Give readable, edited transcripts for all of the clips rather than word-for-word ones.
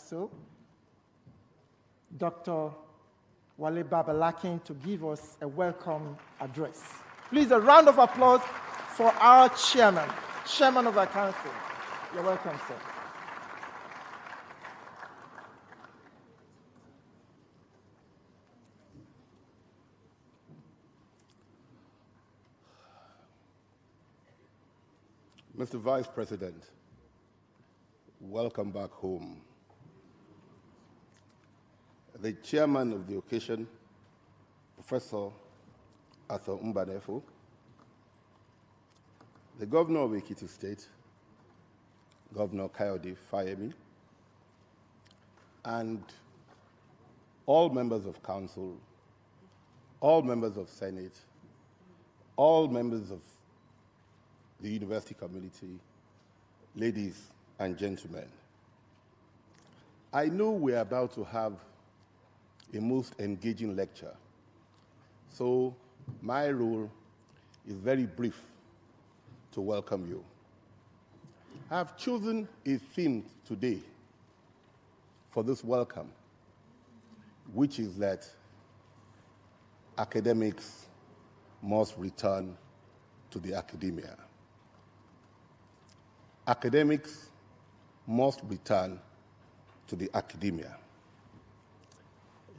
Council, Dr. Wale Babalakin, to give us a welcome address. Please, a round of applause for our chairman of our council. You're welcome, sir. Mr. Vice President, welcome back home. The chairman of the occasion, Professor Arthur Mbanefo, the governor of Ekiti State, Governor Kayode Fayemi, and all members of council, all members of Senate, all members of the university community, ladies and gentlemen. I know we're about to have a most engaging lecture, so my role is very brief to welcome you. I have chosen a theme today for this welcome, which is that academics must return to the academia. Academics must return to the academia.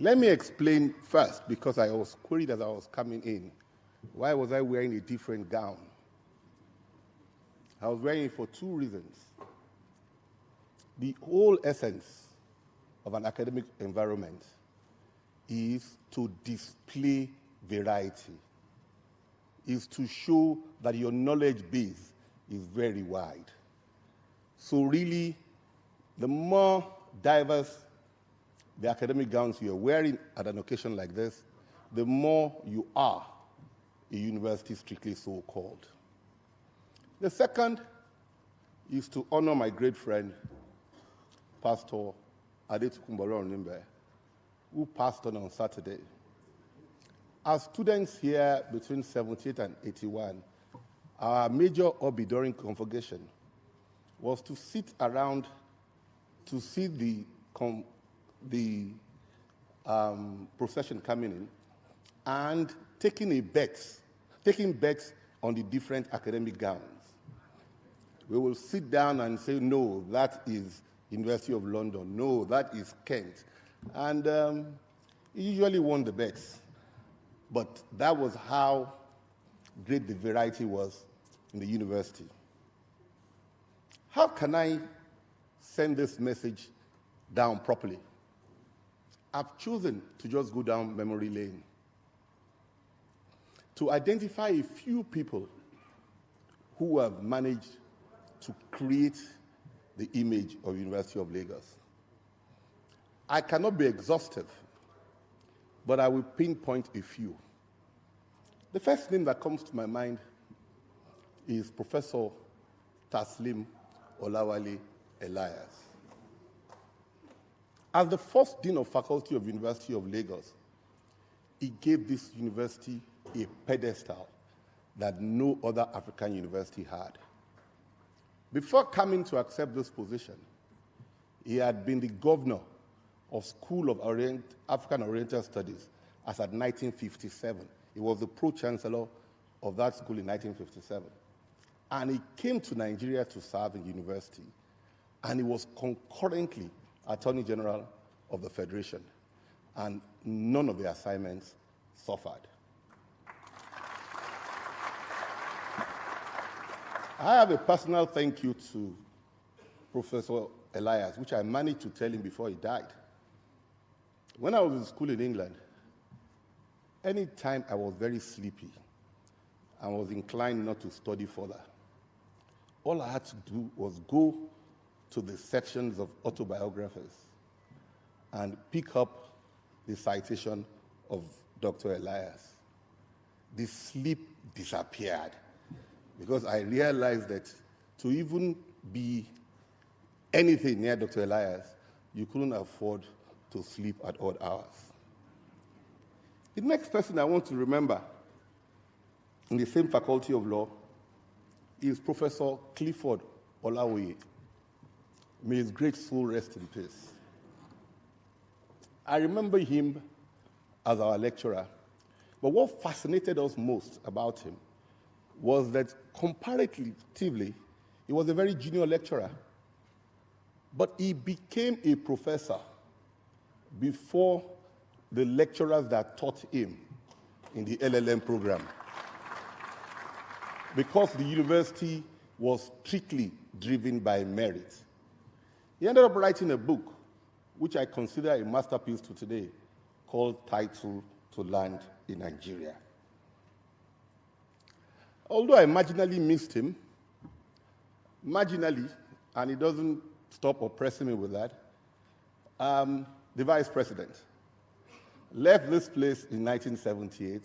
Let me explain first, because I was queried as I was coming in, why was I wearing a different gown? I was wearing it for two reasons. The whole essence of an academic environment is to display variety, is to show that your knowledge base is very wide. So really, the more diverse the academic gowns you're wearing at an occasion like this, the more you are a university strictly so-called. The second is to honor my great friend, Pastor Adetukumbolo Onimbe, who passed on Saturday. As students here between 78 and 81, our major hobby during Convocation was to sit around to see the procession coming in and taking bets on the different academic gowns. We will sit down and say, no, that is University of London, no, that is Kent. And he usually won the bets. But that was how great the variety was in the university. How can I send this message down properly? I've chosen to just go down memory lane to identify a few people who have managed to create the image of University of Lagos. I cannot be exhaustive, but I will pinpoint a few. The first name that comes to my mind is Professor Taslim Olawale Elias. As the first Dean of Faculty of University of Lagos, he gave this university a pedestal that no other African university had. Before coming to accept this position, he had been the governor of School of African Oriental Studies as at 1957. He was the pro-chancellor of that school in 1957. And he came to Nigeria to serve in university, and he was concurrently Attorney General of the Federation, and none of the assignments suffered. I have a personal thank you to Professor Elias, which I managed to tell him before he died. When I was in school in England, anytime I was very sleepy and was inclined not to study further, all I had to do was go to the sections of autobiographies and pick up the citation of Dr. Elias. The sleep disappeared because I realized that to even be anything near Dr. Elias, you couldn't afford to sleep at odd hours. The next person I want to remember in the same Faculty of Law is Professor Clifford Olawoye. May his great soul rest in peace. I remember him as our lecturer, but what fascinated us most about him was that comparatively, he was a very junior lecturer, but he became a professor before the lecturers that taught him in the LLM program, because the university was strictly driven by merit. He ended up writing a book, which I consider a masterpiece to today, called Title to Land in Nigeria. Although I marginally missed him, marginally, and he doesn't stop oppressing me with that, the vice president left this place in 1978,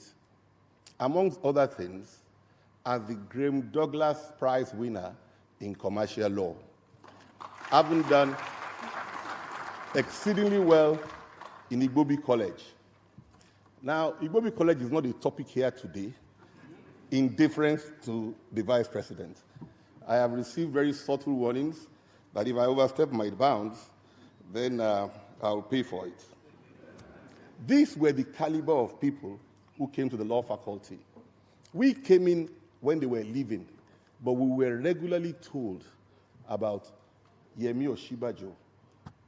amongst other things, as the Graham Douglas Prize winner in commercial law, having done exceedingly well in Igbobi College. Now, Igbobi College is not a topic here today, in deference to the vice president. I have received very subtle warnings that if I overstep my bounds, then I'll pay for it. These were the caliber of people who came to the law faculty. We came in when they were leaving, but we were regularly told about Yemi Oshibajo,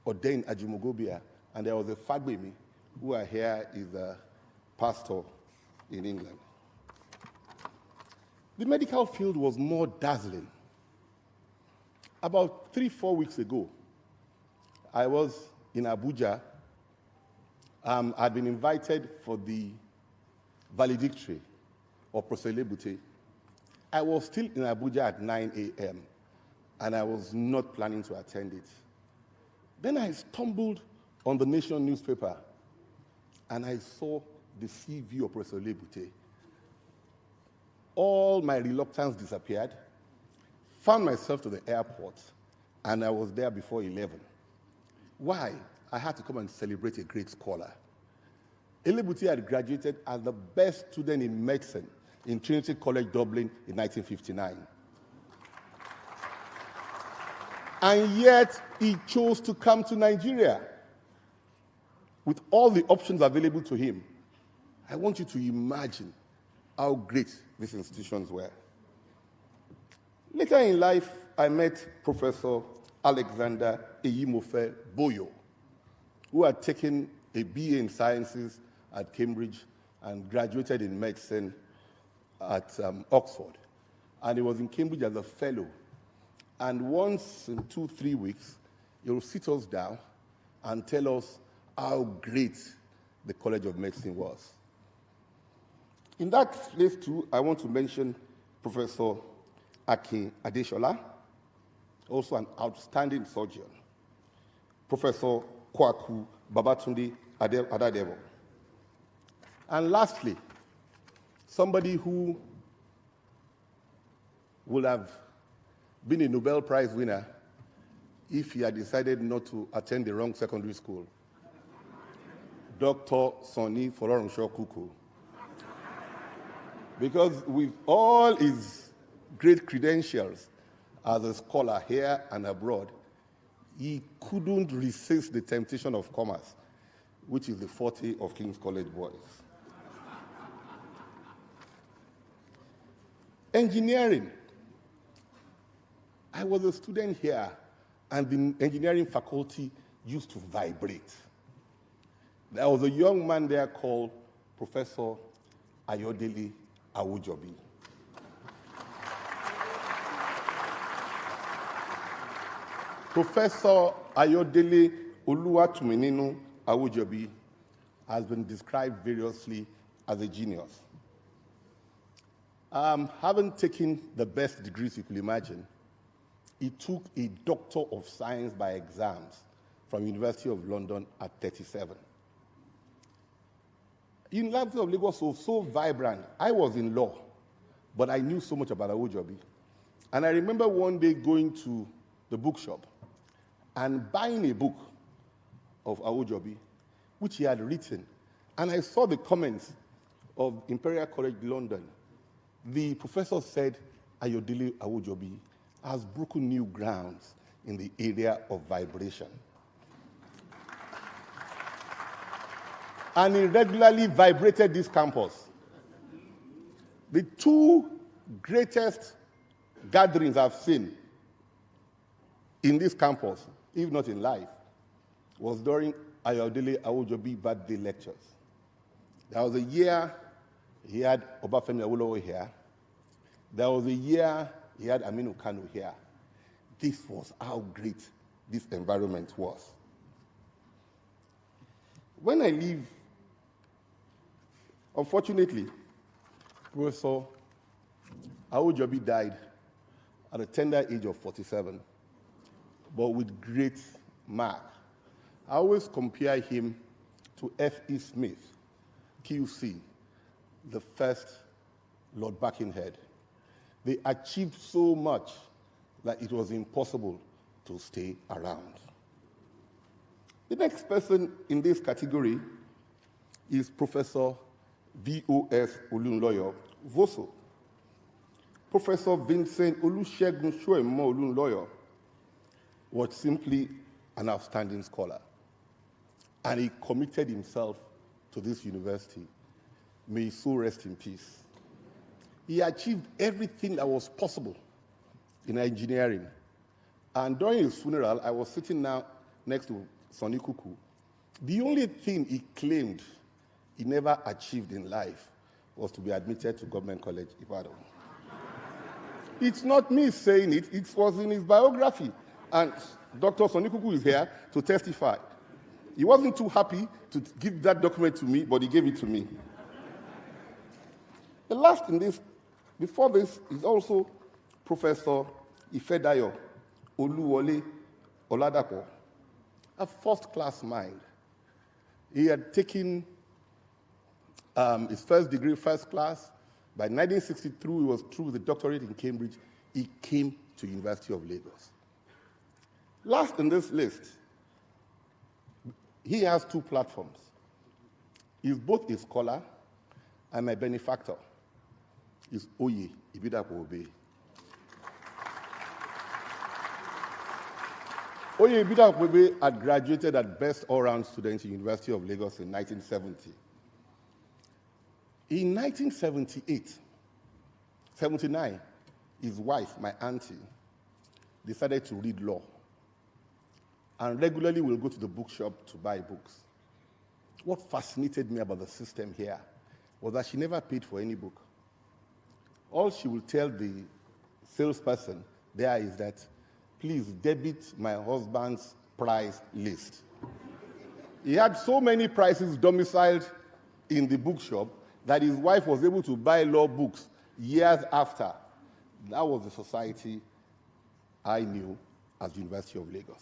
Oden Ajumogobia, and there was a Fagbemi, who I hear is a pastor in England. The medical field was more dazzling. About 3-4 weeks ago, I was in Abuja. I'd been invited for the valedictory of Professor Lebute. I was still in Abuja at 9 a.m., and I was not planning to attend it. Then I stumbled on the Nation newspaper, and I saw the CV of Professor Lebute. All my reluctance disappeared, found myself to the airport, and I was there before 11. Why? I had to come and celebrate a great scholar. Lebute had graduated as the best student in medicine in Trinity College, Dublin in 1959. And yet, he chose to come to Nigeria with all the options available to him. I want you to imagine how great these institutions were. Later in life, I met Professor Alexander Eyimofe Boyo, who had taken a BA in Sciences at Cambridge and graduated in medicine at Oxford. And he was in Cambridge as a fellow. And once in 2-3 weeks, he'll sit us down and tell us how great the College of Medicine was. In that place, too, I want to mention Professor Akin Adeshola, also an outstanding surgeon. Professor Kwaku Babatunde Adadevo. And lastly, somebody who would have been a Nobel Prize winner if he had decided not to attend the wrong secondary school, Dr. Sonny Folorunsho Kuku. Because with all his great credentials as a scholar here and abroad, he couldn't resist the temptation of commerce, which is the forte of King's College boys. Engineering. I was a student here, and the engineering faculty used to vibrate. There was a young man there called Professor Ayodele Awujobi. Professor Ayodele Oluwatumininu Awujobi has been described variously as a genius. Having taken the best degrees you could imagine, he took a Doctor of Science by exams from University of London at 37. University of Lagos was so vibrant. I was in law, but I knew so much about Awujobi. And I remember one day going to the bookshop and buying a book of Awujobi, which he had written. And I saw the comments of Imperial College London. The professor said, Ayodele Awujobi has broken new grounds in the area of vibration. and he regularly vibrated this campus. The two greatest gatherings I've seen in this campus, if not in life, was during Ayodele Awojobi birthday lectures. There was a year he had Obafemi Awolowo here. There was a year he had Aminu Kano here. This was how great this environment was. When I leave, unfortunately, Professor Awojobi died at a tender age of 47, but with great mark. I always compare him to F.E. Smith, QC, the first Lord Birkenhead. They achieved so much that it was impossible to stay around. The next person in this category is Professor V.O.S. Olunloyo Voso. Professor Vincent Olusegun Shoemo Olunloyo was simply an outstanding scholar, and he committed himself to this university. May his soul rest in peace. He achieved everything that was possible in engineering. And during his funeral, I was sitting now next to Sonny Kuku. The only thing he claimed he never achieved in life was to be admitted to Government College, Ibadan. It's not me saying it, it was in his biography. And Dr. Sonny Kuku is here to testify. He wasn't too happy to give that document to me, but he gave it to me. The last in this, before this, is also Professor Ifedayo Oluwole Oladapo, a first-class mind. He had taken his first degree, first class. By 1963, he was through with a doctorate in Cambridge. He came to University of Lagos. Last in this list, he has two platforms. He's both a scholar and my benefactor. He's Oye Ibidapo Obe. Oye Ibidapo Obe had graduated as best all-round student in University of Lagos in 1970. In 1979, his wife, my auntie, decided to read law and regularly will go to the bookshop to buy books. What fascinated me about the system here was that she never paid for any book. All she will tell the salesperson there is that, please debit my husband's price list. He had so many prices domiciled in the bookshop that his wife was able to buy law books years after. That was the society I knew as the University of Lagos.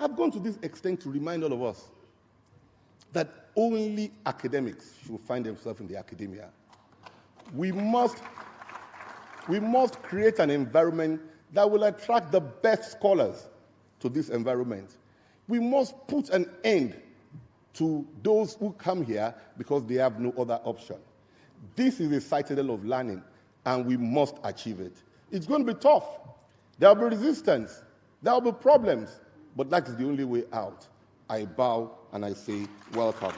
I've gone to this extent to remind all of us that only academics should find themselves in the academia. We must create an environment that will attract the best scholars to this environment. We must put an end to those who come here because they have no other option. This is a citadel of learning, and we must achieve it. It's going to be tough. There will be resistance. There will be problems, but that is the only way out. I bow and I say, welcome.